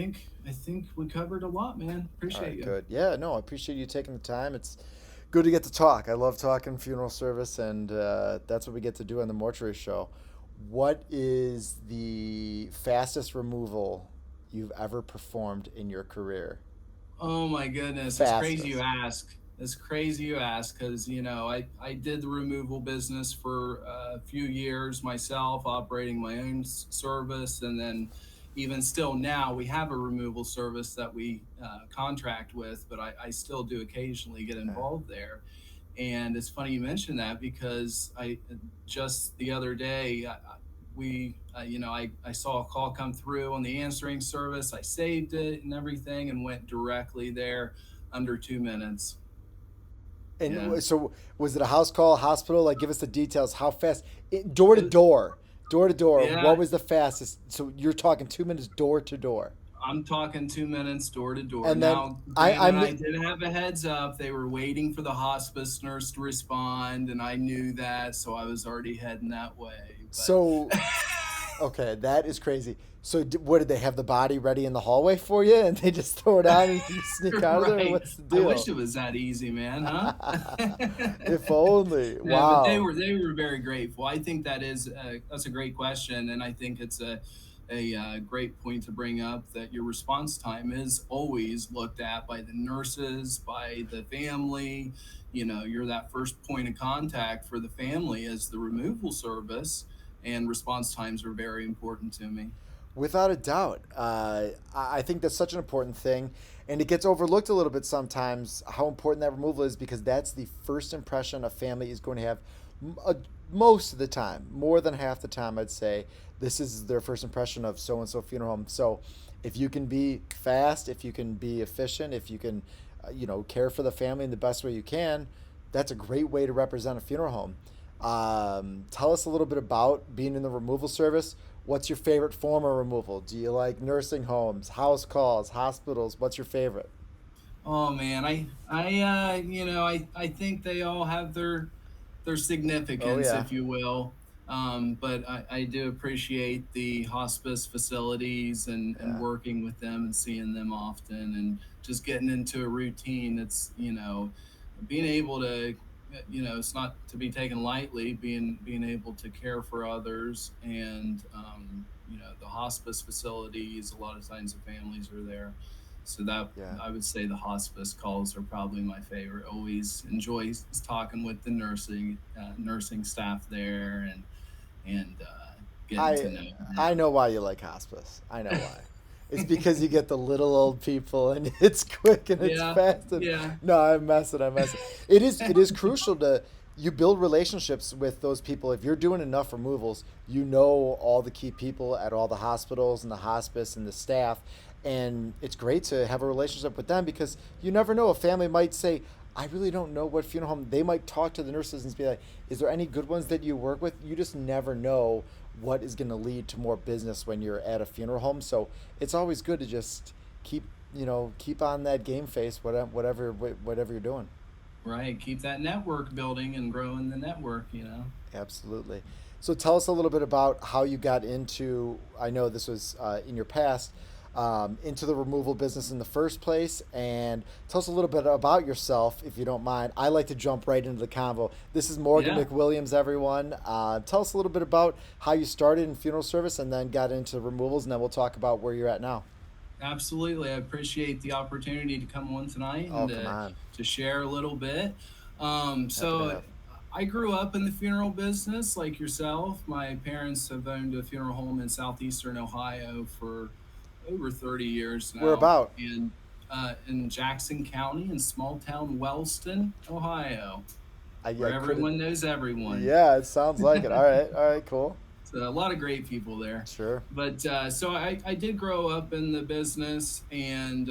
think we covered a lot, man. All Appreciate right, you. good. Yeah, no, I appreciate you taking the time. It's good to get to talk. I love talking funeral service, and that's what we get to do on the Mortuary Show. What is the fastest removal you've ever performed in your career? Oh my goodness, it's crazy you Fastest. ask. It's crazy you ask because I did the removal business for a few years myself, operating my own service, and then even still now we have a removal service that we contract with, but I still do occasionally get Okay. involved there. And it's funny you mentioned that because I just the other day I saw a call come through on the answering service. I saved it and everything and went directly there under 2 minutes. Yeah. So was it a house call, hospital? Like, give us the details. How fast? Door to It, door, door to door. What yeah, was the fastest? So you're talking 2 minutes door to door, I'm talking 2 minutes door to door. and then Now, I granted, I'm I did have a heads up. They were waiting for the hospice nurse to respond, and I knew that, so I was already heading that way. But so okay. That is crazy. So what did they have the body ready in the hallway for you, and they just throw it on and you sneak out of there? Or right, what's the I wish deal? it was that easy, man. Huh? If only. Yeah, but they Wow. were they were very grateful. I think that's a great question, and I think it's a great point to bring up that your response time is always looked at by the nurses, by the family. You're that first point of contact for the family as the removal service, and response times are very important to me. Without a doubt. I think that's such an important thing. And it gets overlooked a little bit sometimes how important that removal is because that's the first impression a family is going to have most of the time, more than half the time, I'd say. This is their first impression of so and so funeral home. So if you can be fast, if you can be efficient, if you can, care for the family in the best way you can, that's a great way to represent a funeral home. Tell us a little bit about being in the removal service. What's your favorite form of removal? Do you like nursing homes, house calls, hospitals? What's your favorite? Oh man, I think they all have their Oh significance, yeah, if you will. But I do appreciate the hospice facilities and yeah, working with them and seeing them often and just getting into a routine. It's being able to it's not to be taken lightly. Being able to care for others and the hospice facilities. A lot of times the families are there, so that yeah. I would say the hospice calls are probably my favorite. Always enjoy talking with the nursing staff there and getting I to know I know why you like hospice. I know why. It's because you get the little old people and it's quick and it's yeah, fast and yeah. no, I'm messing, I'm messing. It is crucial to you build relationships with those people. If you're doing enough removals, you know all the key people at all the hospitals and the hospice and the staff. And it's great to have a relationship with them because you never know. A family might say, I really don't know what funeral home. They might talk to the nurses and be like, is there any good ones that you work with? You just never know what is going to lead to more business when you're at a funeral home. So it's always good to just keep, keep on that game face, whatever you're doing. Right, keep that network building and growing the network. Absolutely. So tell us a little bit about how you got into. I know this was in your past. Into the removal business in the first place, and tell us a little bit about yourself, if you don't mind. I like to jump right into the convo. This is Morgan Yeah, McWilliams, everyone. Tell us a little bit about how you started in funeral service and then got into removals, and then we'll talk about where you're at now. absolutely. I appreciate the opportunity to come on tonight Oh, and come on. to share a little bit. Happy to So have. I grew up in the funeral business like yourself. My parents have owned a funeral home in southeastern Ohio for over 30 years We're now, about. and in Jackson County in small town Wellston, Ohio, I where couldn't. everyone knows everyone. Yeah, it sounds like it. All right. All right. Cool. So a lot of great people there. Sure. But so I did grow up in the business and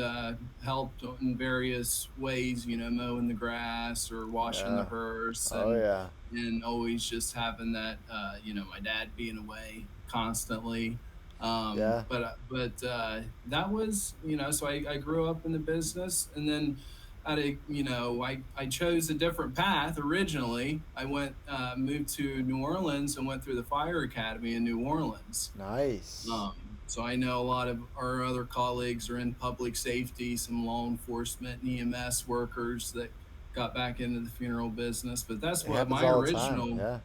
helped in various ways, mowing the grass or washing the Yeah. hearse Oh yeah. and always just having that, my dad being away constantly. Yeah. But that was, so I grew up in the business and then I chose a different path originally. I moved to New Orleans and went through the fire academy in New Orleans. Nice. So I know a lot of our other colleagues are in public safety, some law enforcement and EMS workers that got back into the funeral business. But that's It what happens my all the time. original Yeah.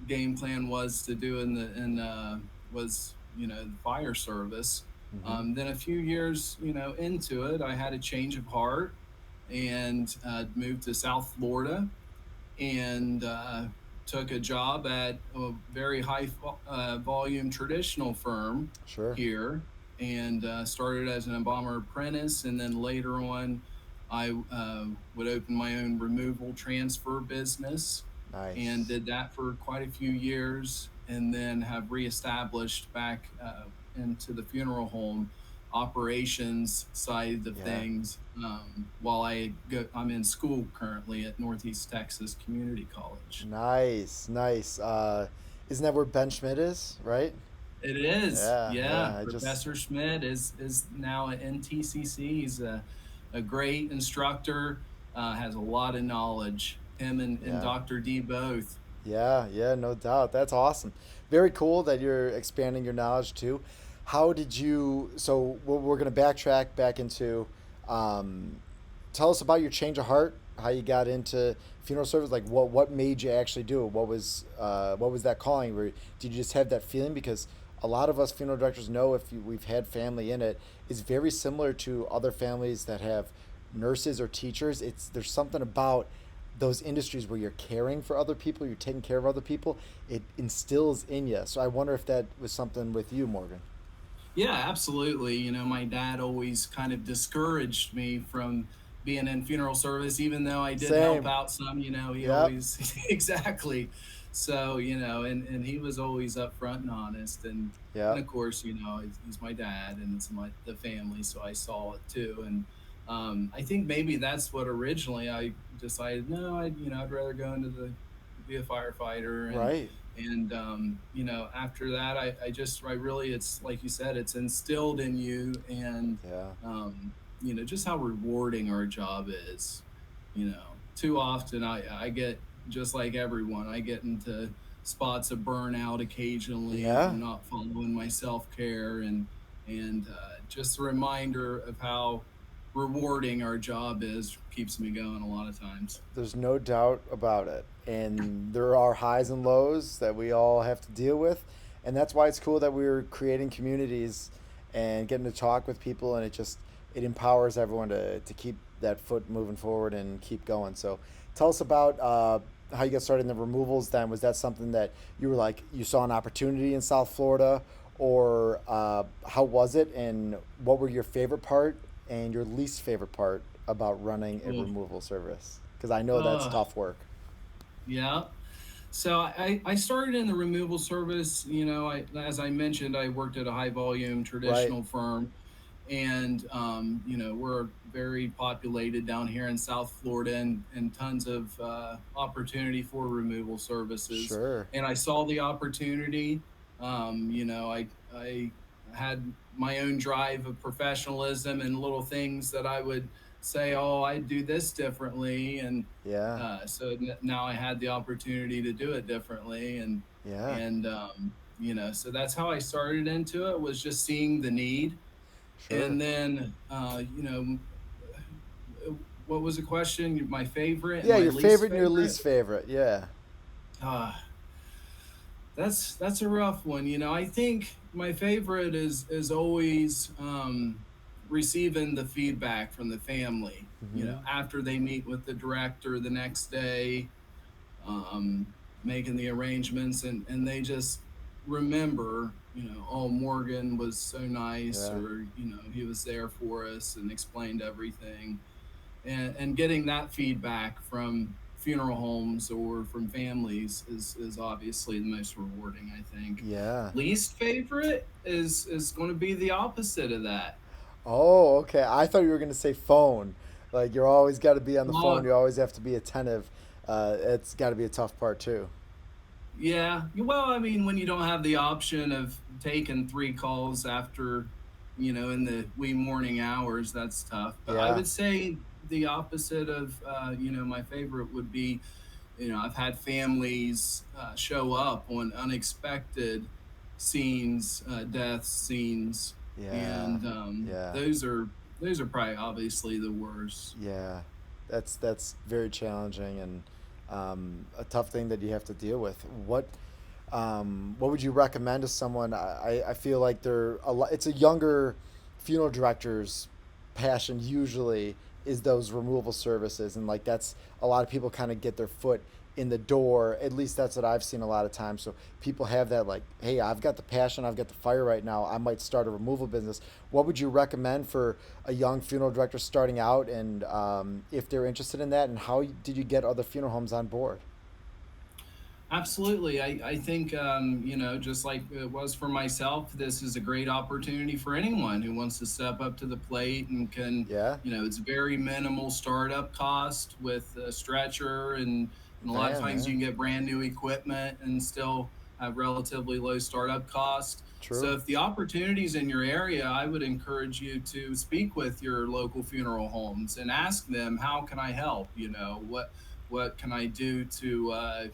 game plan was to do in the in was the fire service. Hmm. Then a few years into it, I had a change of heart and moved to South Florida and took a job at a very high volume traditional firm Sure. here and started as an embalmer apprentice. And then later on, I would open my own removal transfer business and Nice. did that for quite a few years and then have reestablished back into the funeral home operations side of Yeah. things while I'm in school currently at Northeast Texas Community College. Nice. Nice. Isn't that where Ben Schmidt is? Right. It is, Yeah. yeah. Yeah. I just. Professor Schmidt is now at NTCC. He's a great instructor, has a lot of knowledge. Him and Yeah. Dr. D both. Yeah, yeah, no doubt. That's awesome. Very cool that you're expanding your knowledge too. How did you? So we're going to backtrack back into. Um, Tell us about your change of heart. How you got into funeral service? Like what made you actually do it? What was that calling? Did you just have that feeling? Because a lot of us funeral directors know if we've had family in it, it's very similar to other families that have nurses or teachers. It's there's something about those industries where you're caring for other people, you're taking care of other people, it instills in you. So I wonder if that was something with you, Morgan. Yeah, absolutely. My dad always kind of discouraged me from being in funeral service, even though I did help Same. out some, he Yep. always, exactly. So, and he was always upfront and honest. And Yep. of course, he's my dad and it's the family. So I saw it too. And I think maybe that's what originally I decided, no, I'd rather go be a firefighter. and Right. and after that I really, it's like you said, it's instilled in you. And Yeah. just how rewarding our job is. Too often I get, just like everyone, I get into spots of burnout occasionally if Yeah. I'm not following my self-care. And just a reminder of how rewarding our job is keeps me going a lot of times. There's no doubt about it. And there are highs and lows that we all have to deal with. And that's why it's cool that we're creating communities and getting to talk with people, and it empowers everyone to keep that foot moving forward and keep going. So tell us about how you got started in the removals then. Was that something that you were like you saw an opportunity in South Florida, or how was it, and what were your favorite part and your least favorite part about running a Well, removal service? Because I know that's uh, tough work. yeah. So I started in the removal service. As I mentioned, I worked at a high volume Right. traditional firm, and we're very populated down here in South Florida, and tons of opportunity for removal services. Sure. And I saw the opportunity. I had my own drive of professionalism and little things that I would say, oh, I do this differently. And Yeah. now I had the opportunity to do it differently. and Yeah. and so that's how I started into it, was just seeing the need. Sure. And then what was the question? My favorite and Yeah, my your least favorite and your favorite? least favorite. Yeah. uh, that's a rough one. I think my favorite is always receiving the feedback from the family, Hmm. after they meet with the director the next day, making the arrangements, and they just remember, oh, Morgan was so nice, Yeah. or he was there for us and explained everything. And getting that feedback from funeral homes or from families is obviously the most rewarding, I think. Yeah. Least favorite is going to be the opposite of that. Oh, okay. I thought you were gonna say phone. Like you're always got to be on the phone. Well, You always have to be attentive. It's got to be a tough part too. yeah. Well, I mean, when you don't have the option of taking three calls after, in the wee morning hours, that's tough. But I Yeah. would say the opposite of, my favorite would be, I've had families show up on unexpected scenes, death scenes, Yeah. and Yeah. those are probably obviously the worst. Yeah. That's very challenging and a tough thing that you have to deal with. What would you recommend to someone? I feel like it's a younger funeral director's passion usually is those removal services, and like that's a lot of people kind of get their foot in the door. At least that's what I've seen a lot of times. So people have that like, hey, I've got the passion, I've got the fire right now. I might start a removal business. What would you recommend for a young funeral director starting out, and if they're interested in that, and how did you get other funeral homes on board? Absolutely. I think, just like it was for myself, this is a great opportunity for anyone who wants to step up to the plate and can, Yeah, it's very minimal startup cost with a stretcher. And a lot of van, times yeah, you can get brand new equipment and still have relatively low startup cost. true. So if the opportunity's in your area, I would encourage you to speak with your local funeral homes and ask them, how can I help? What can I do to,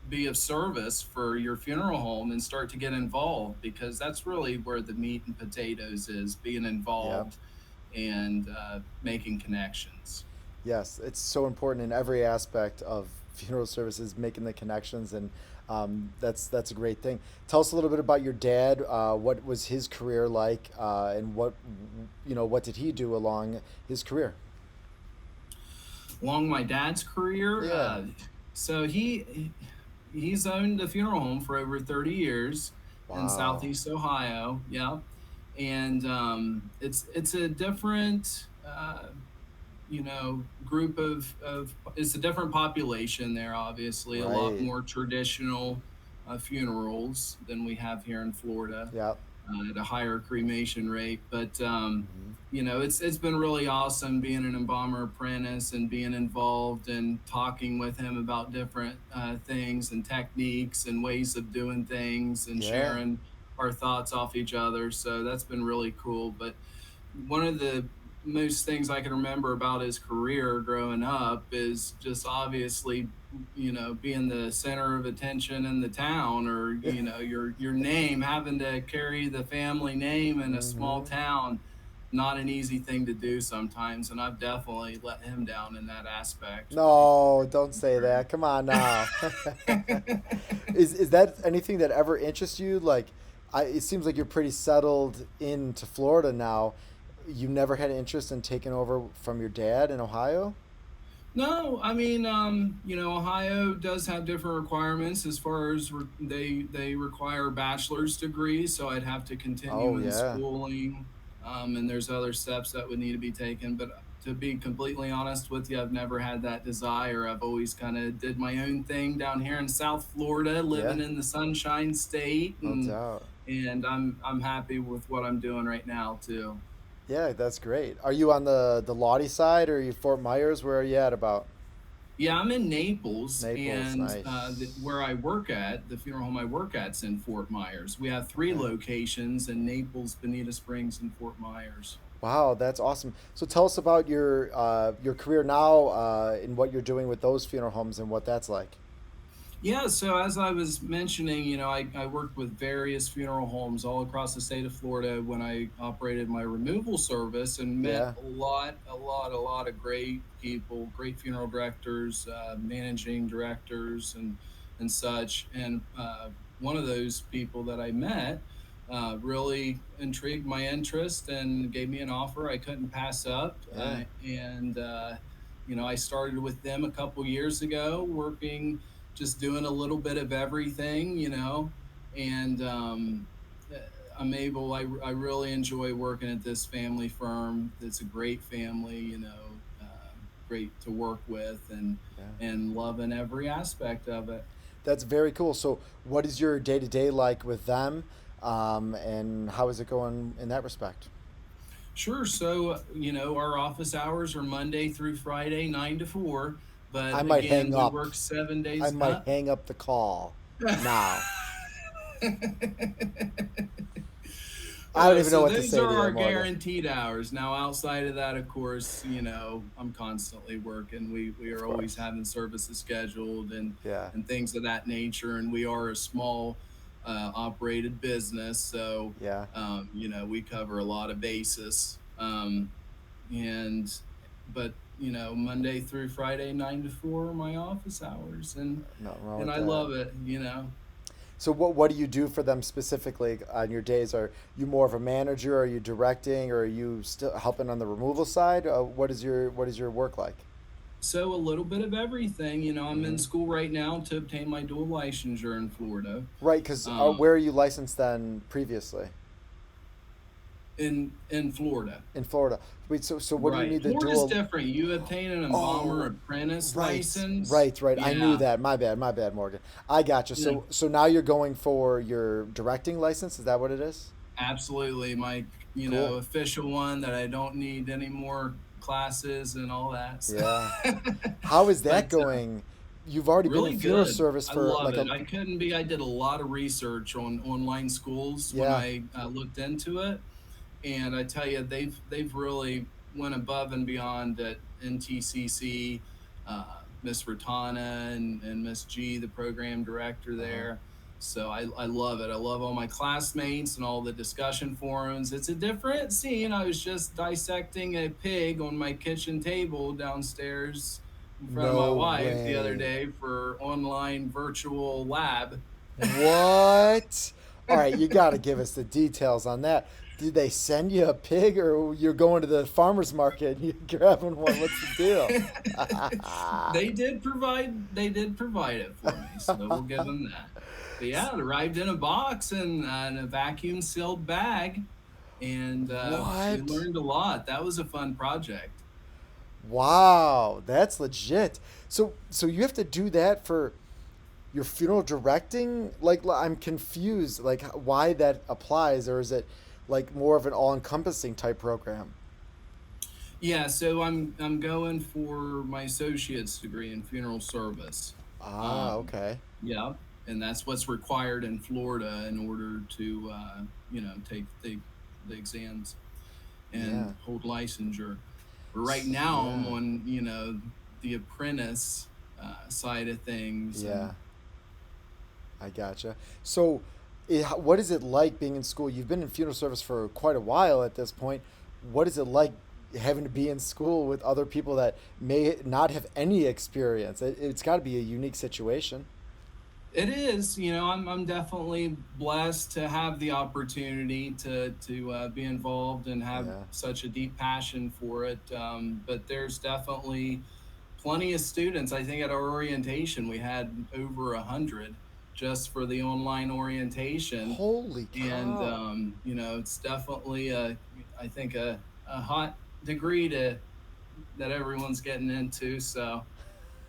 be of service for your funeral home and start to get involved, because that's really where the meat and potatoes is, being Yep. involved and making connections. Yes, it's so important in every aspect of funeral services, making the connections, and that's a great thing. Tell us a little bit about your dad. What was his career like, and what did he do along his career? Along my dad's career, Yeah. so he's owned a funeral home for over 30 years in Wow. Southeast Ohio. Yeah, and it's a different group of it's a different population there, obviously a lot Right. more traditional funerals than we have here in Florida, Yep. at a higher cremation rate. But Hmm. it's been really awesome being an embalmer apprentice and being involved and talking with him about different things and techniques and ways of doing things and Yeah. sharing our thoughts off each other. So that's been really cool. But one of the most things I can remember about his career growing up is just obviously, being the center of attention in the town, or Yeah. your name, having to carry the family name in a small Hmm. town, not an easy thing to do sometimes, and I've definitely let him down in that aspect. No, don't say that. Come on now. Is that anything that ever interests you? Like, it seems like you're pretty settled into Florida now. You never had interest in taking over from your dad in Ohio? No, I mean, Ohio does have different requirements as far as they require a bachelor's degree, so I'd have to Oh continue in yeah. schooling, and there's other steps that would need to be taken. But to be completely honest with you, I've never had that desire. I've always kind of did my own thing down here in South Florida, Yeah, living in the Sunshine State, no and doubt. I'm happy with what I'm doing right now too. Yeah, that's great. Are you on the Lottie side, or are you Fort Myers? Where are you at about? Yeah, I'm in Naples, Naples, and nice. where I work at, the funeral home I work at's in Fort Myers. We have three Okay. locations in Naples, Bonita Springs, and Fort Myers. Wow, that's awesome. So tell us about your career now, and what you're doing with those funeral homes and what that's like. Yeah, so as I was mentioning, I worked with various funeral homes all across the state of Florida when I operated my removal service, and met Yeah. a lot of great people, great funeral directors, managing directors, and such. And one of those people that I met really intrigued my interest and gave me an offer I couldn't pass up. Yeah. I started with them a couple years ago, working, just doing a little bit of everything, and uh, I really enjoy working at this family firm. It's a great family, great to work with, Yeah. and loving every aspect of it. That's very cool. So, what is your day to day like with them, and how is it going in that respect? Sure. So, our office hours are Monday through Friday, 9 to 4. I But might again, hang we up. work seven I days. might Huh? hang up the call now. I don't even know So what to those say are to you, our Morgan. guaranteed hours. Now, outside of that, of course, I'm constantly working. We Of are always course. having services scheduled, and Yeah. and things of that nature. And we are a small operated business, so Yeah. we cover a lot of basis. And but Monday through Friday, 9 to 4, are my office hours, and Nothing wrong and with I that. love it. So what do you do for them specifically on your days? Are you more of a manager? Are you directing? Or are you still helping on the removal side? What is your work like? So a little bit of everything. I'm in Mm-hmm. school right now to obtain my dual licensure in Florida. Right, because Um, where are you licensed then previously? in Florida. In Florida. Wait, so what do you Right. need the Florida's dual? different. You obtain an embalmer Oh, apprentice right, license. right. I knew Yeah. that. My bad, Morgan. I got you. Yeah. So now you're going for your directing license. Is that what it is? Absolutely. My, Cool. official one that I don't need any more classes and all that. So. Yeah. How is But that going? You've already been in really funeral good. service I for love like it. a I did a lot of research on online schools when yeah. I looked into it, and I tell you, they've really went above and beyond at NTCC. Miss Ratana and Miss G, the program director Uh-huh. there. So I love it. I love all my classmates and all the discussion forums. It's a different scene. I was just dissecting a pig on my kitchen table downstairs in front of my No wife the other way. day for online virtual lab. What? All right, you got to give us the details on that. Did they send you a pig, or you're going to the farmer's market and you're grabbing one? What's the deal? They did provide it for me, so we'll give them that. But yeah, it arrived in a box and in a vacuum sealed bag, and we What? learned a lot. That was a fun project. Wow, that's legit. So you have to do that for your funeral directing? Like I'm confused. Like why that applies, or is it like more of an all-encompassing type program? Yeah, so I'm going for my associate's degree in funeral service. Ah, Um, okay. yeah, and that's what's required in Florida in order to take the exams Yeah. and hold licensure. But right now I'm Yeah. on the apprentice side of things, Yeah. and I gotcha. So, what is it like being in school? You've been in funeral service for quite a while at this point. What is it like having to be in school with other people that may not have any experience? It's got to be a unique situation. it is. I'm definitely blessed to have the opportunity to be involved and have Yeah. such a deep passion for it. But there's definitely plenty of students. I think at our orientation we had over 100 just for the online orientation, Holy and cow. it's definitely I think a hot degree to that everyone's getting into. So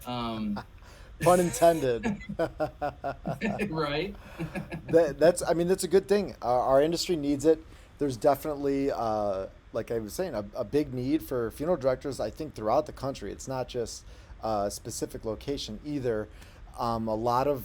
um, Pun intended. right. I mean that's a good thing. Our industry needs it. There's definitely like I was saying a big need for funeral directors. I think throughout the country. It's not just a specific location either. A lot of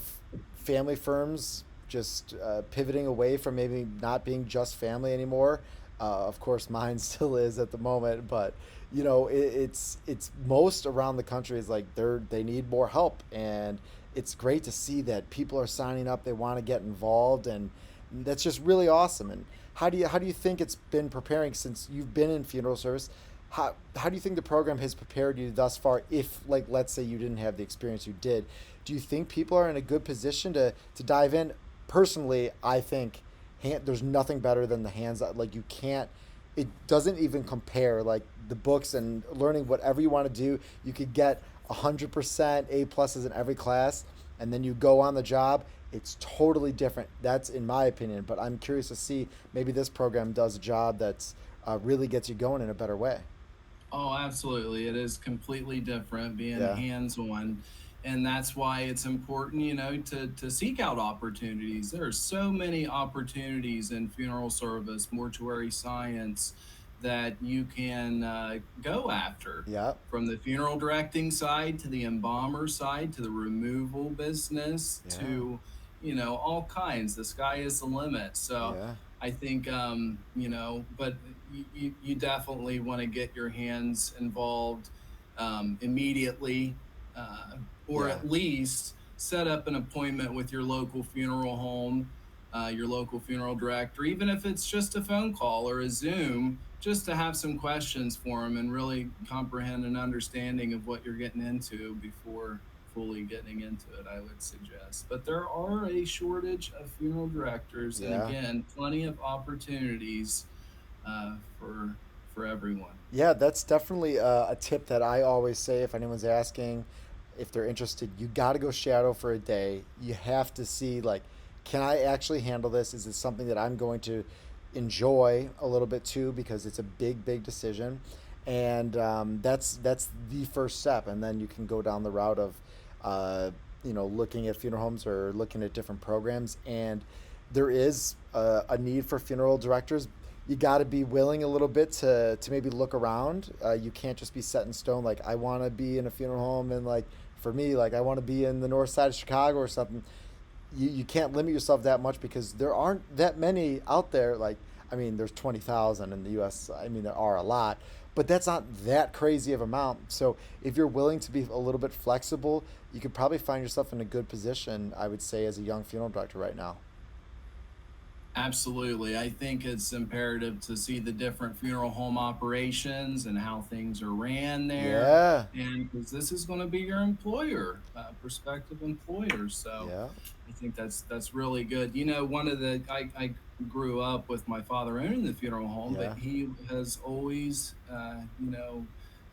family firms just pivoting away from maybe not being just family anymore. Of course, mine still is at the moment, but it's most around the country is like they need more help, and it's great to see that people are signing up. They want to get involved, and that's just really awesome. And how do you think it's been preparing since you've been in funeral service? How do you think the program has prepared you thus far? If like let's say you didn't have the experience you did, do you think people are in a good position to dive in? Personally, I think there's nothing better than the hands. Like you can't. It doesn't even compare. Like the books and learning whatever you want to do, you could get 100% A pluses in every class, and then you go on the job. It's totally different. That's in my opinion. But I'm curious to see maybe this program does a job that's really gets you going in a better way. Oh, absolutely. It is completely different being Yeah. hands on. And that's why it's important, to seek out opportunities. There are so many opportunities in funeral service, mortuary science that you can go after, Yeah. from the funeral directing side to the embalmer side to the removal business Yeah. to, all kinds. The sky is the limit. So Yeah. I think, but you definitely want to get your hands involved immediately, or Yeah. at least set up an appointment with your local funeral home your local funeral director, even if it's just a phone call or a Zoom, just to have some questions for them and really comprehend an understanding of what you're getting into before fully getting into it, I would suggest. But there are a shortage of funeral directors, and Yeah. again, plenty of opportunities for everyone. Yeah, that's definitely a tip that I always say if anyone's asking if they're interested. You got to go shadow for a day. You have to see, like, can I actually handle this? Is this something that I'm going to enjoy a little bit too? Because it's a big, big decision, and that's the first step. And then you can go down the route of, looking at funeral homes or looking at different programs. And there is a need for funeral directors. You got to be willing a little bit to maybe look around. You can't just be set in stone. Like, I want to be in a funeral home, and like for me, like I want to be in the north side of Chicago or something. You can't limit yourself that much because there aren't that many out there. Like, I mean, there's 20,000 in the U.S. I mean, there are a lot, but that's not that crazy of amount. So if you're willing to be a little bit flexible, you could probably find yourself in a good position, I would say, as a young funeral director right now. Absolutely. I think it's imperative to see the different funeral home operations and how things are ran there. Yeah, And because this is going to be your employer, prospective employer. So yeah, I think that's really good. One of I grew up with my father owning the funeral home, but yeah. he has always,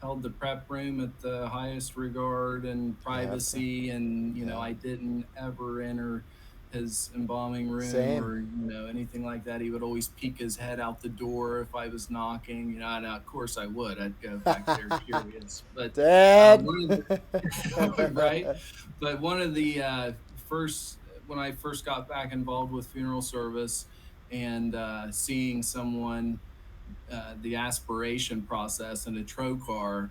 held the prep room at the highest regard and You have to. privacy. And, Yeah. I didn't ever enter his embalming room Same. or anything like that. He would always peek his head out the door if I was knocking. And of course I would. I'd go back there curious, but Dad. one of the right. But one of the first when I first got back involved with funeral service and seeing someone the aspiration process in a trocar,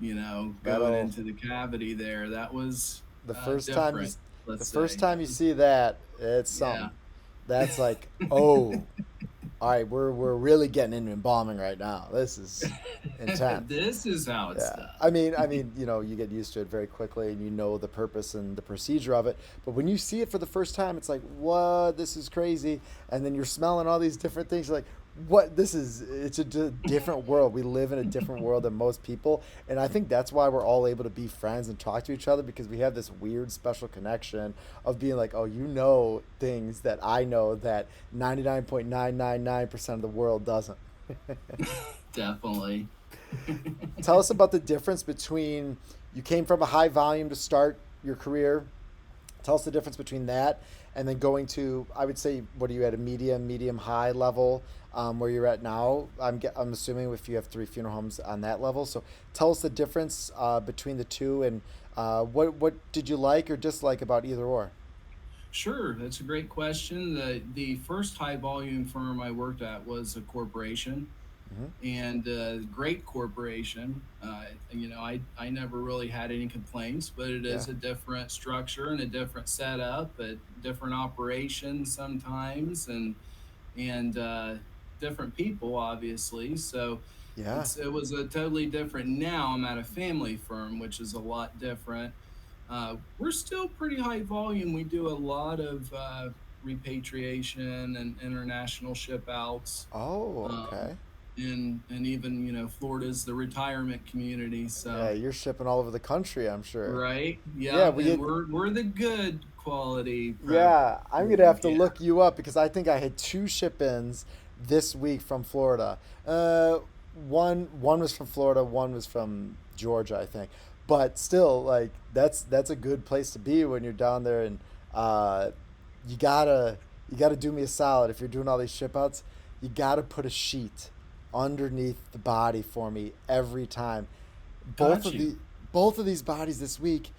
going That'll into the cavity there, that was the first time you different. the Let's first say time that you was, see that, it's yeah. something. That's like, oh, all right, we're really getting into embalming right now. This is intense. This is how it's Yeah, done. you get used to it very quickly, and you know the purpose and the procedure of it. But when you see it for the first time, it's like, what? This is crazy. And then you're smelling all these different things. You're like, what? It's a different world. We live in a different world than most people, and I think that's why we're all able to be friends and talk to each other because we have this weird special connection of being like, oh, you know things that I know that 99.999% of the world doesn't. Definitely. Tell us about the difference between you came from a high volume to start your career. Tell us the difference between that and then going to, I would say, what are you at, a medium high level where you're at now? I'm assuming if you have three funeral homes on that level. So tell us the difference between the two and what did you like or dislike about either or? Sure, that's a great question. The first high volume firm I worked at was a corporation, Hmm. and great corporation. I never really had any complaints, but it Yeah, is a different structure and a different setup, a different operation sometimes, and different people, obviously. So yeah. it was a totally different. Now I'm at a family firm, which is a lot different. We're still pretty high volume. We do a lot of repatriation and international ship outs. Oh, Um, okay. and even, Florida's the retirement community. Yeah, So, you're shipping all over the country, I'm sure. right. Yeah, Yeah. we And get. we're the good quality prep Yeah, I'm gonna firm. have to Yeah. look you up because I think I had two ship-ins this week from Florida. Uh, one was from Florida, one was from Georgia, I think. But still, like that's a good place to be when you're down there, and uh, you gotta you gotta do me a solid if you're doing all these ship outs. You gotta put a sheet underneath the body for me every time. Both Got of you. the both of these bodies this week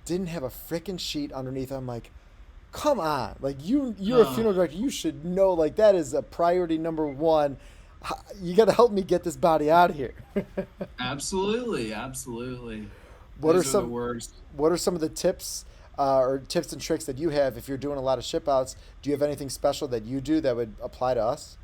didn't have a freaking sheet underneath. I'm like, come on, like you're a Uh, funeral director, you should know like that is a priority number one. You got to help me get this body out of here. Absolutely. Absolutely. what are Those are the some worst. what are some of the tips or tips and tricks that you have if you're doing a lot of ship outs? Do you have anything special that you do that would apply to us?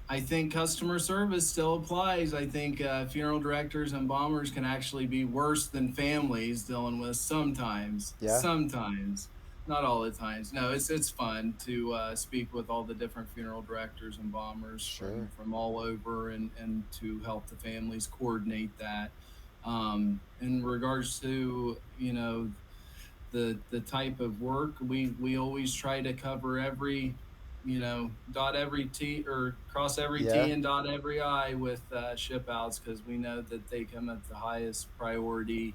I think customer service still applies. I think funeral directors and bombers can actually be worse than families dealing with sometimes. Yeah. Sometimes. not all the times. No, it's fun to speak with all the different funeral directors and bombers Sure. from all over, and to help the families coordinate that. In regards to the type of work, we always try to cover every, dot every T or cross every Yeah. T and dot every I with ship outs, because we know that they come at the highest priority,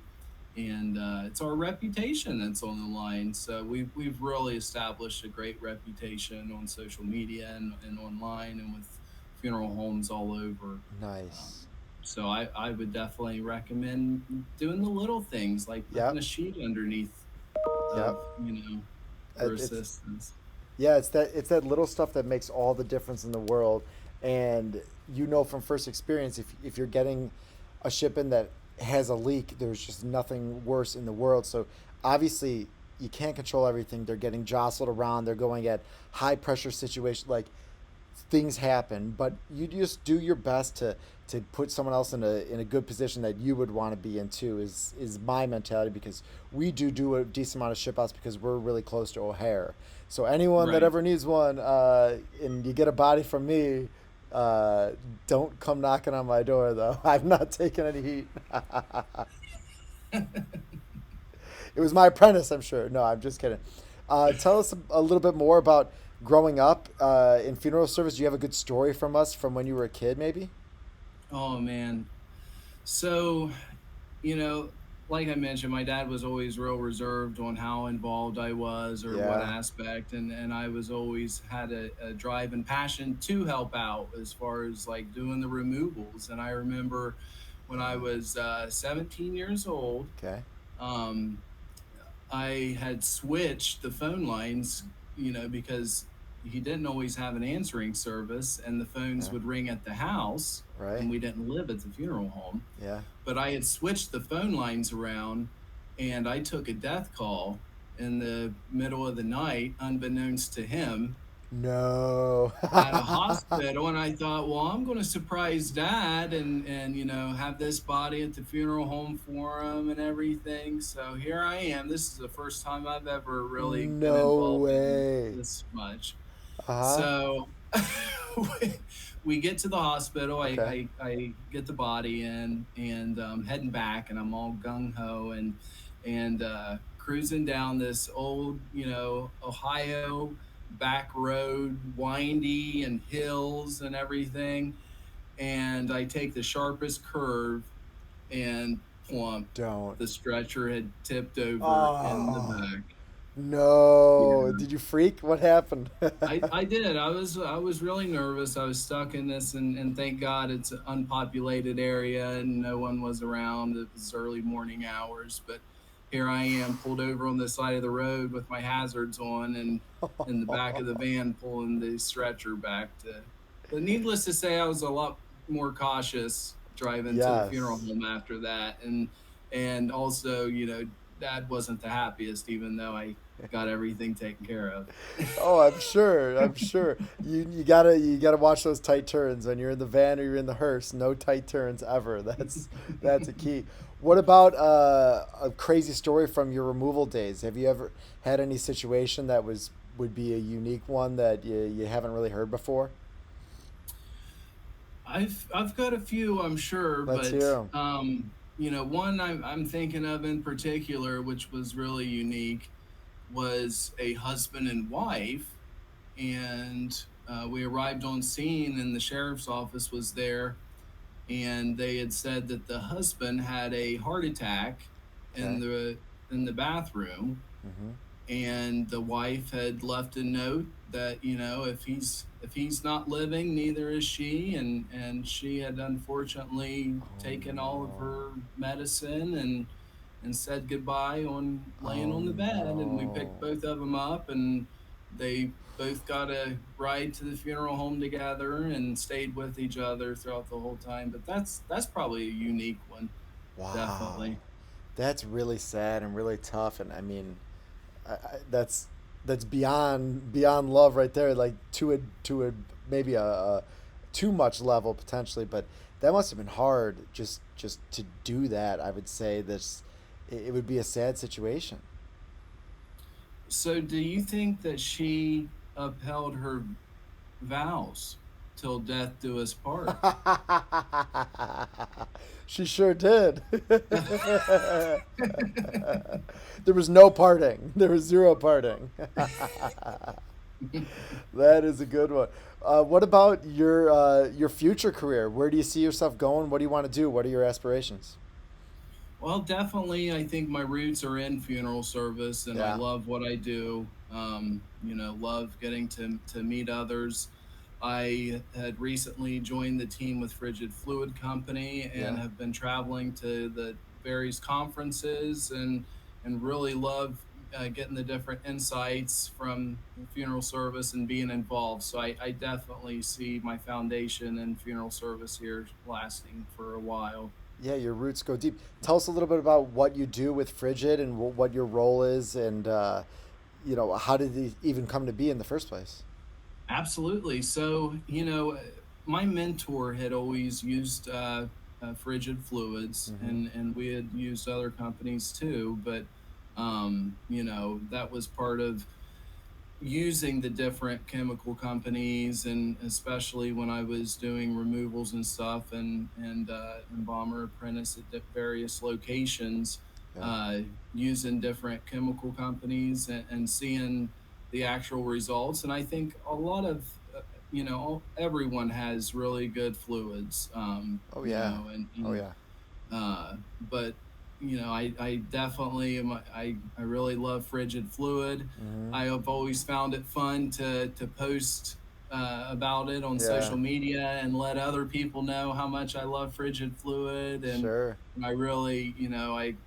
and it's our reputation that's on the line. So we've really established a great reputation on social media and online and with funeral homes all over. Um, Nice. so I would definitely recommend doing the little things like putting Yep. a sheet underneath Yep. of for It's assistance. Yeah, it's that little stuff that makes all the difference in the world. And from first experience, if you're getting a shipment that has a leak, there's just nothing worse in the world. So obviously you can't control everything. They're getting jostled around. They're going at high pressure situations. Like, things happen, but you just do your best to put someone else in a good position that you would want to be in too. Is my mentality, because we do a decent amount of ship outs because we're really close to O'Hare. So anyone that Right. ever needs one, and you get a body from me, uh, don't come knocking on my door though. I'm not taking any heat. It was my apprentice, I'm sure. No, I'm just kidding. Tell us a little bit more about growing up in funeral service. Do you have a good story from us from when you were a kid, maybe? Oh man. So, you know, like I mentioned, my dad was always real reserved on how involved I was or what Yeah. aspect, and I was always had a drive and passion to help out as far as like doing the removals. And I remember when I was 17 years old, Okay. um, I had switched the phone lines, because he didn't always have an answering service, and the phones Yeah. would ring at the house, Right. and we didn't live at the funeral home. Yeah. But I had switched the phone lines around, and I took a death call in the middle of the night, unbeknownst to him, No. at a hospital. And I thought, well, I'm going to surprise dad and have this body at the funeral home for him and everything. So here I am. This is the first time I've ever really been No involved in way. this much. Uh huh. So we get to the hospital. I, Okay. I, I get the body in, and heading back, and I'm all gung ho and cruising down this old, Ohio back road, windy and hills and everything. And I take the sharpest curve, and plump, Don't. the stretcher had tipped over in the Oh back. no! Yeah. Did you freak? What happened? I did. I was really nervous. I was stuck in this, and thank God it's an unpopulated area and no one was around. It was early morning hours, but here I am pulled over on the side of the road with my hazards on, and in the back of the van pulling the stretcher back to. But needless to say, I was a lot more cautious driving to the funeral Yes. home after that, and also, Dad wasn't the happiest, even though I got everything taken care of. Oh, I'm sure. I'm sure. You gotta watch those tight turns when you're in the van or you're in the hearse. No tight turns ever. That's a key. What about a crazy story from your removal days? Have you ever had any situation that would be a unique one that you haven't really heard before? I've got a few, I'm sure, Let's but hear them. one I'm thinking of in particular, which was really unique, was a husband and wife, and we arrived on scene, and the sheriff's office was there, and they had said that the husband had a heart attack in Okay. the bathroom, Mm-hmm. and the wife had left a note that, if he's not living, neither is she, and she had unfortunately Oh taken all of no. her medicine, and said goodbye on laying Oh on the bed. And we picked no. both of them up, and they both got a ride to the funeral home together and stayed with each other throughout the whole time. But that's probably a unique one, Wow. definitely. That's really sad and really tough. And I mean, that's beyond love right there. Like to a maybe a too much level potentially, but that must have been hard just to do that. I would say this it would be a sad situation. So, do you think that she upheld her vows till death do us part? She sure did. There was no parting. There was zero parting. That is a good one. What about your future career? Where do you see yourself going? What do you want to do? What are your aspirations? Well, definitely, I think my roots are in funeral service, and I Yeah, love what I do. Love getting to meet others. I had recently joined the team with Frigid Fluid Company and yeah. have been traveling to the various conferences and really love getting the different insights from funeral service and being involved. So I definitely see my foundation in funeral service here lasting for a while. Yeah, your roots go deep. Tell us a little bit about what you do with Frigid and what your role is, and how did it even come to be in the first place? Absolutely. So, my mentor had always used frigid fluids, Mm-hmm. and we had used other companies too. But, that was part of using the different chemical companies, and especially when I was doing removals and stuff, and embalmer apprentice at various locations, Yeah. uh, using different chemical companies and seeing the actual results. And I think a lot of everyone has really good fluids, Oh yeah. and, Oh yeah. but I definitely am. I really love frigid fluid. Mm-hmm. I have always found it fun to post about it on Yeah. social media and let other people know how much I love frigid fluid. And Sure. I really,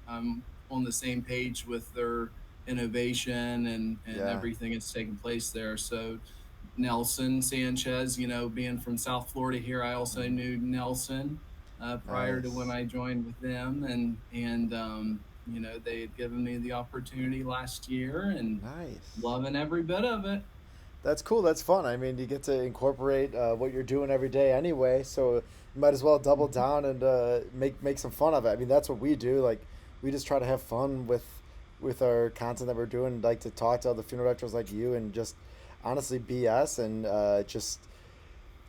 I'm on the same page with their innovation and Yeah. everything that's taking place there. So Nelson Sanchez, being from South Florida here, I also Mm-hmm. knew Nelson prior to when Nice. I joined with them, and they had given me the opportunity last year, and Nice. loving every bit of it. That's cool. That's fun. I mean, you get to incorporate what you're doing every day anyway, so you might as well double down and make some fun of it. I mean, that's what we do. Like, we just try to have fun with our content that we're doing. Like to talk to other funeral directors like you and just honestly BS and just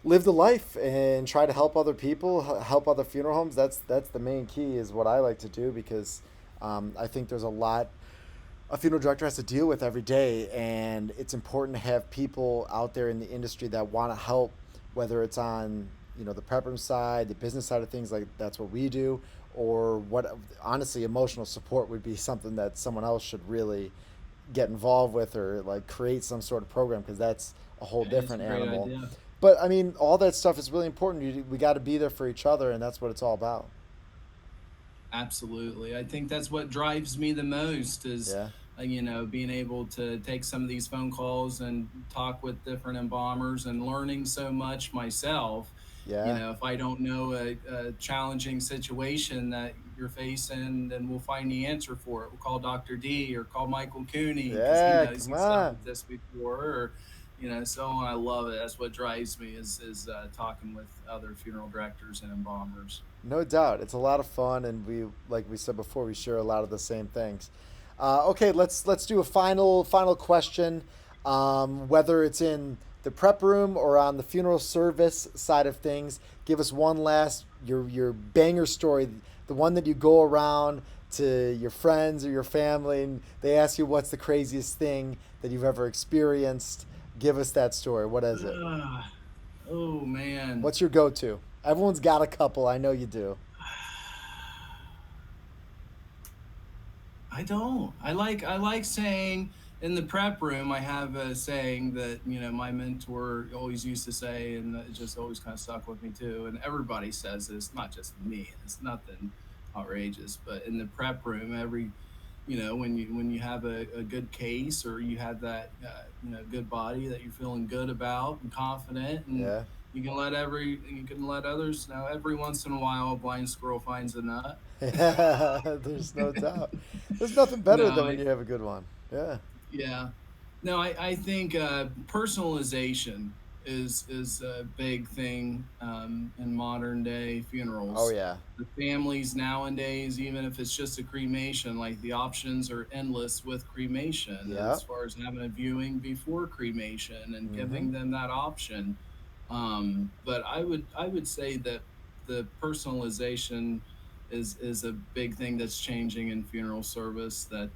live the life and try to help other people, help other funeral homes. That's the main key is what I like to do because I think there's a lot a funeral director has to deal with every day, and it's important to have people out there in the industry that want to help, whether it's on the prep room side, the business side of things, like that's what we do, or what honestly emotional support would be something that someone else should really get involved with or like create some sort of program because that's a whole It's different a great animal. idea. But I mean, all that stuff is really important. We got to be there for each other, and that's what it's all about. Absolutely. I think that's what drives me the most is, Yeah, being able to take some of these phone calls and talk with different embalmers and learning so much myself. yeah, If I don't know a challenging situation that you're facing, then we'll find the answer for it. We'll call Dr. D or call Michael Cooney because he yeah. knows Come he's dealt on. with this before, or, so on. I love it. That's what drives me is talking with other funeral directors and embalmers. No doubt, it's a lot of fun, and like we said before, we share a lot of the same things. Okay, let's do a final question. Whether it's in the prep room or on the funeral service side of things, give us one last your banger story, the one that you go around to your friends or your family, and they ask you what's the craziest thing that you've ever experienced. Give us that story. What is it? Ah, oh man. What's your go-to? Everyone's got a couple. I know you do. I don't. I like saying in the prep room. I have a saying that my mentor always used to say, and it just always kind of stuck with me too. And everybody says this, not just me. It's nothing outrageous, but in the prep room, when you have a good case or you have that good body that you're feeling good about and confident, and Yeah. you can let others know every once in a while a blind squirrel finds a nut. Yeah, there's no doubt. There's nothing better No, than when you have a good one. Yeah. yeah. No, I think personalization. is a big thing in modern day Oh funerals. yeah. The families nowadays, even if it's just a cremation, like the options are endless with cremation Yeah. as far as having a viewing before cremation and Mm-hmm. giving them that option. But I would say that the personalization is a big thing that's changing in funeral service that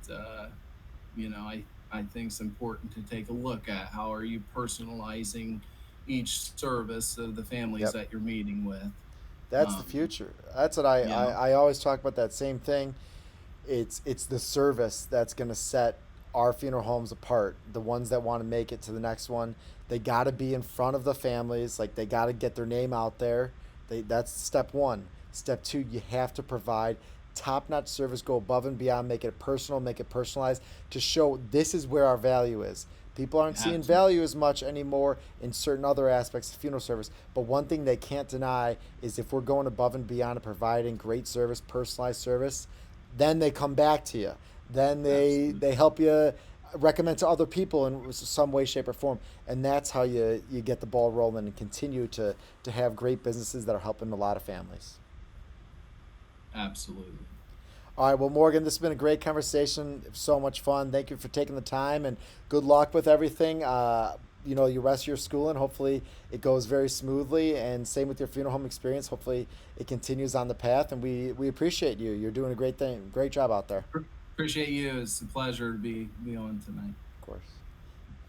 I think it's important to take a look at. How are you personalizing each service of the families Yep. that you're meeting with? That's the Um, future. That's what I, yeah, I, I always talk about that same thing. It's the service that's going to set our funeral homes apart. The ones that want to make it to the next one, they got to be in front of the families. Like they got to get their name out there. That's step one. Step two, you have to provide top-notch service. Go above and beyond. Make it personal. Make it personalized to show this is where our value is. People aren't seeing absolutely. value as much anymore in certain other aspects of funeral service. But one thing they can't deny is if we're going above and beyond and providing great service, personalized service, then they come back to you. Then Absolutely. they help you recommend to other people in some way, shape, or form, and that's how you get the ball rolling and continue to have great businesses that are helping a lot of families. Absolutely. All right, well, Morgan, this has been a great conversation. So much fun. Thank you for taking the time, and good luck with everything. You rest of your school, and hopefully it goes very smoothly. And same with your funeral home experience. Hopefully it continues on the path, and we appreciate you. You're doing a great thing, great job out there. Appreciate you. It's a pleasure to be on tonight. Of course.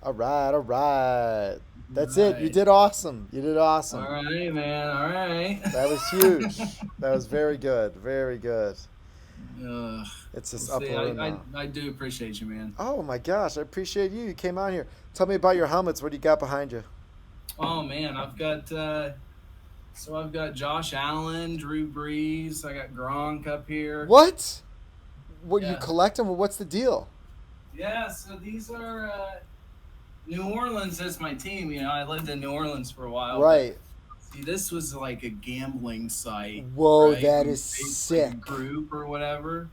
All right, all right. All That's it. You right. did awesome. You did All awesome. right, man. All right. That was huge. That was very good. Very good. It's We'll just see. upper room now. I do appreciate you, man. Oh my gosh, I appreciate you. You came on here. Tell me about your helmets. What do you got behind you? Oh man, I've got Josh Allen, Drew Brees. I got Gronk up here. What? What you Yeah, collect them? What's the deal? yeah. So these are New Orleans. Is my team. I lived in New Orleans for a while, but Right. see, this was like a gambling site, Whoa, right? that We is paid like a sick. group or whatever.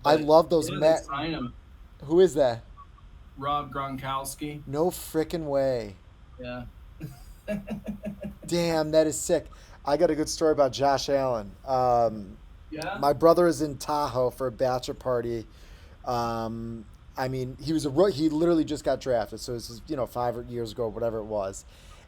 I But love those yeah, they Matt. signed him. Who is that? Rob Gronkowski. No frickin' way. Yeah. Damn, that is sick. I got a good story about Josh Allen. Yeah. My brother is in Tahoe for a bachelor party. I mean, he literally just got drafted, so this is 5 years ago, whatever it was,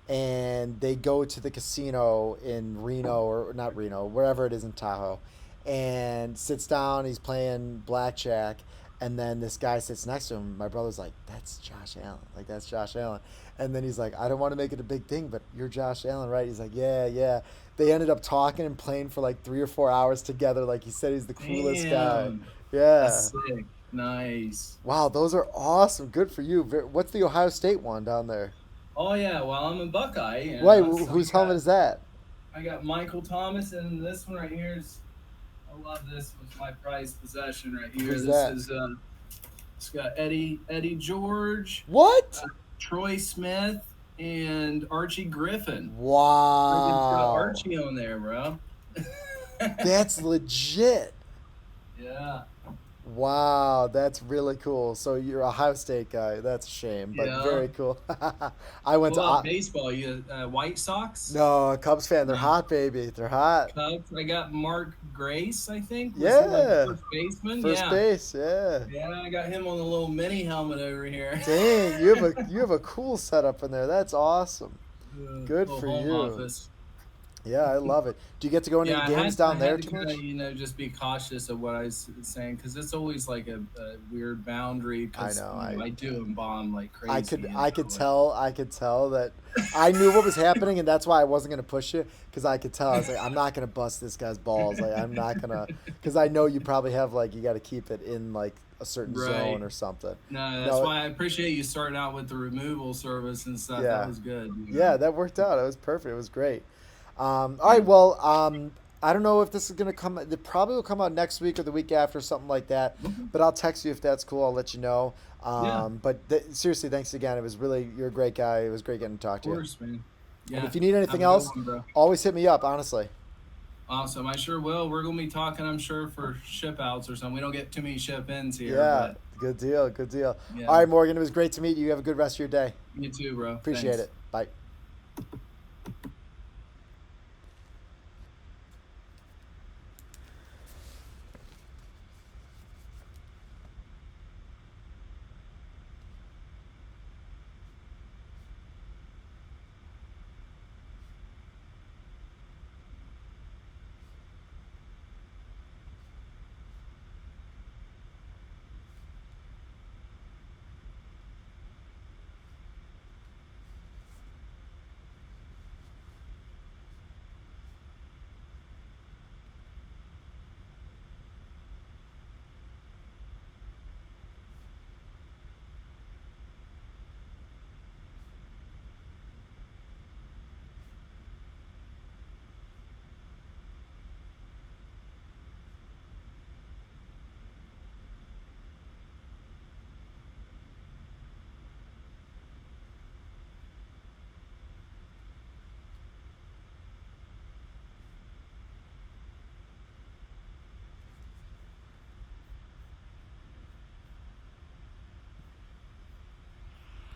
and they go to the casino in Reno or not Reno, wherever it is in Tahoe, and sits down. He's playing blackjack, and then this guy sits next to him. My brother's like, "That's Josh Allen. Like that's Josh Allen." And then he's like, "I don't want to make it a big thing, but you're Josh Allen, right?" He's like, "Yeah, yeah." They ended up talking and playing for like 3 or 4 hours together. Like he said, he's the coolest guy. Damn. Yeah. That's sick. Nice. Wow, those are awesome. Good for you. What's the Ohio State one down there? Oh yeah. Well, I'm a Buckeye. Right, So whose helmet is that? I got Michael Thomas, and this one right here is. I love this. Was my prized possession right here. Who's This that? is It's got Eddie George, What? Troy Smith, and Archie Griffin. It's got Wow. Archie on there, bro. That's legit. Yeah. Wow, that's really cool. So you're a Ohio State guy. That's a shame, but Yeah. very cool. I went What to about baseball? You White Sox? no, Cubs fan. They're No. hot, baby. They're hot. Cubs. I got Mark Grace. I think was the like Yeah. first baseman. First Yeah. base, yeah. Yeah. I got him on the little mini helmet over here. Dang, you have a cool setup in there. That's awesome. Good Little for home you. office. Yeah, I love it. Do you get to go into Yeah, any games I down there had to too kind much? of, just be cautious of what I was saying because it's always like a weird boundary I because know. I do embalm like I crazy. could I could tell that I knew what was happening, and that's why I wasn't gonna push you because I could tell. I was like, I'm not gonna bust this guy's balls. Like I'm not gonna because I know you probably have like you got to keep it in like a certain Right. zone or something. No, that's No, why I appreciate you starting out with the removal service and stuff. That yeah, was good. yeah, that worked out. It was perfect. It was great. All Yeah. right, well, I don't know if this is gonna come. It probably will come out next week or the week after, something like that. Okay. But I'll text you if that's cool. I'll let you know. Yeah. Seriously, thanks again. It was really you're a great guy. It was great getting to talk Of to you. course, man. And Yeah. if you need Have anything a good else, one, bro. always hit me up. Honestly. Awesome. I sure will. We're gonna be talking, I'm sure, for ship outs or something. We don't get too many ship ins here, Yeah, but good deal. Good deal. All yeah. right, Morgan. It was great to meet you. You have a good rest of your day. You too, bro. Appreciate Thanks. it. Bye.